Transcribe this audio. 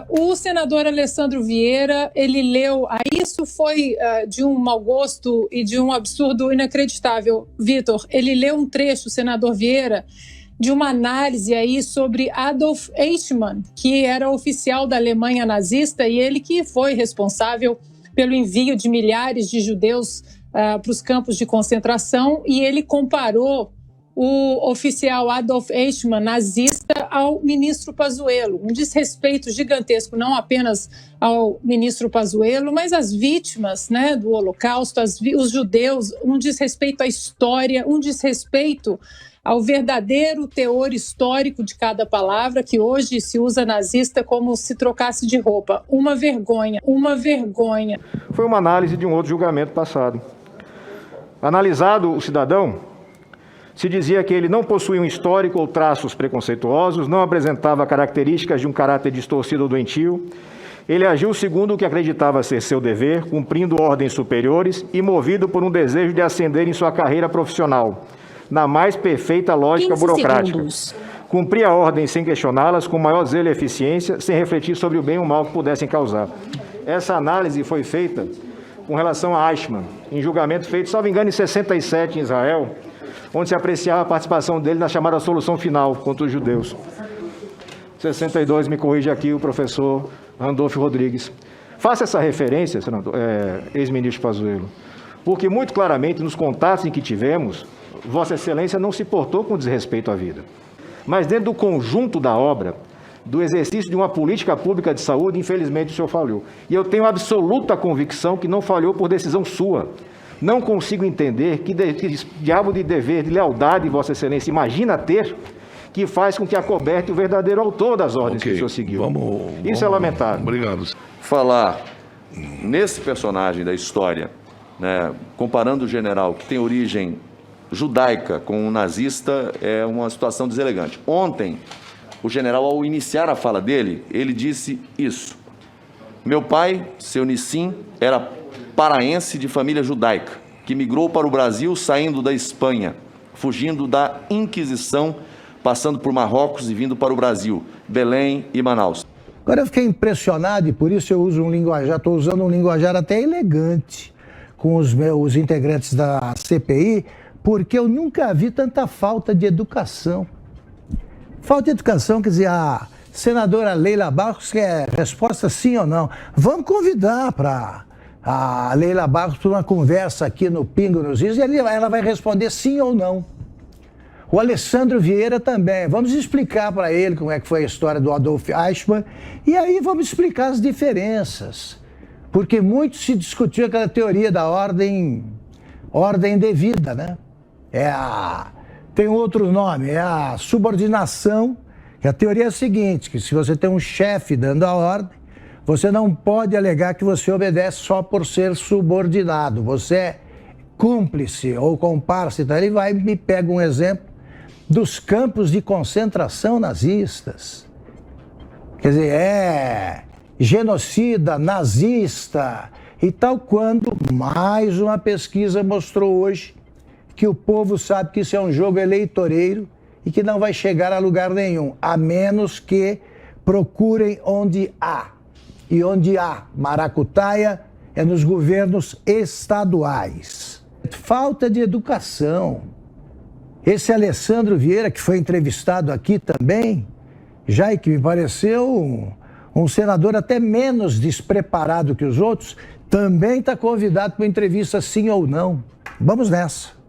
O senador Alessandro Vieira, ele leu, isso foi de um mau gosto e de um absurdo inacreditável, Vitor. Ele leu um trecho, o senador Vieira, de uma análise aí sobre Adolf Eichmann, que era oficial da Alemanha nazista e ele que foi responsável pelo envio de milhares de judeus para os campos de concentração, e ele comparou o oficial Adolf Eichmann, nazista, ao ministro Pazuello. Um desrespeito gigantesco, não apenas ao ministro Pazuello, mas às vítimas, né, do Holocausto, os judeus, um desrespeito à história, um desrespeito ao verdadeiro teor histórico de cada palavra, que hoje se usa nazista como se trocasse de roupa. Uma vergonha, uma vergonha. Foi uma análise de um outro julgamento passado. Analisado o cidadão, se dizia que ele não possuía um histórico ou traços preconceituosos, não apresentava características de um caráter distorcido ou doentio. Ele agiu segundo o que acreditava ser seu dever, cumprindo ordens superiores e movido por um desejo de ascender em sua carreira profissional, na mais perfeita lógica burocrática. Segundos. Cumpria ordens sem questioná-las, com maior zelo e eficiência, sem refletir sobre o bem ou o mal que pudessem causar. Essa análise foi feita com relação a Eichmann, em julgamento feito, salvo engano, em 67, em Israel, onde se apreciava a participação dele na chamada solução final contra os judeus. 62, me corrige aqui o professor Randolfo Rodrigues. Faça essa referência, senador, ex-ministro Pazuello, porque muito claramente nos contatos em que tivemos, Vossa Excelência não se portou com desrespeito à vida. Mas dentro do conjunto da obra, do exercício de uma política pública de saúde, infelizmente o senhor falhou. E eu tenho absoluta convicção que não falhou por decisão sua. Não consigo entender que diabo de dever, de lealdade Vossa Excelência imagina ter, que faz com que acoberte o verdadeiro autor das ordens que o senhor seguiu. Isso é lamentável. Obrigado. Falar nesse personagem da história, né, comparando o general que tem origem judaica com um nazista, é uma situação deselegante. Ontem, o general, ao iniciar a fala dele, ele disse isso. Meu pai, seu Nissim, era paraense de família judaica, que migrou para o Brasil saindo da Espanha, fugindo da Inquisição, passando por Marrocos e vindo para o Brasil, Belém e Manaus. Agora eu fiquei impressionado e por isso eu uso um linguajar, estou usando um linguajar até elegante com os meus integrantes da CPI, porque eu nunca vi tanta falta de educação. Falta de educação, quer dizer, a senadora Leila Barros quer resposta sim ou não. Vamos convidar para a Leila Barros para uma conversa aqui no Pingo nos Is e ela vai responder sim ou não. O Alessandro Vieira também. Vamos explicar para ele como é que foi a história do Adolf Eichmann e aí vamos explicar as diferenças. Porque muito se discutiu aquela teoria da ordem devida, né? Tem outro nome, é a subordinação, que a teoria é a seguinte, que se você tem um chefe dando a ordem, você não pode alegar que você obedece só por ser subordinado, você é cúmplice ou comparsa. Então ele vai e me pega um exemplo dos campos de concentração nazistas. Quer dizer, é genocida, nazista e tal, quando mais uma pesquisa mostrou hoje que o povo sabe que isso é um jogo eleitoreiro e que não vai chegar a lugar nenhum, a menos que procurem onde há. E onde há maracutaia é nos governos estaduais. Falta de educação. Esse Alessandro Vieira, que foi entrevistado aqui também, já e que me pareceu um senador até menos despreparado que os outros, também está convidado para uma entrevista sim ou não. Vamos nessa.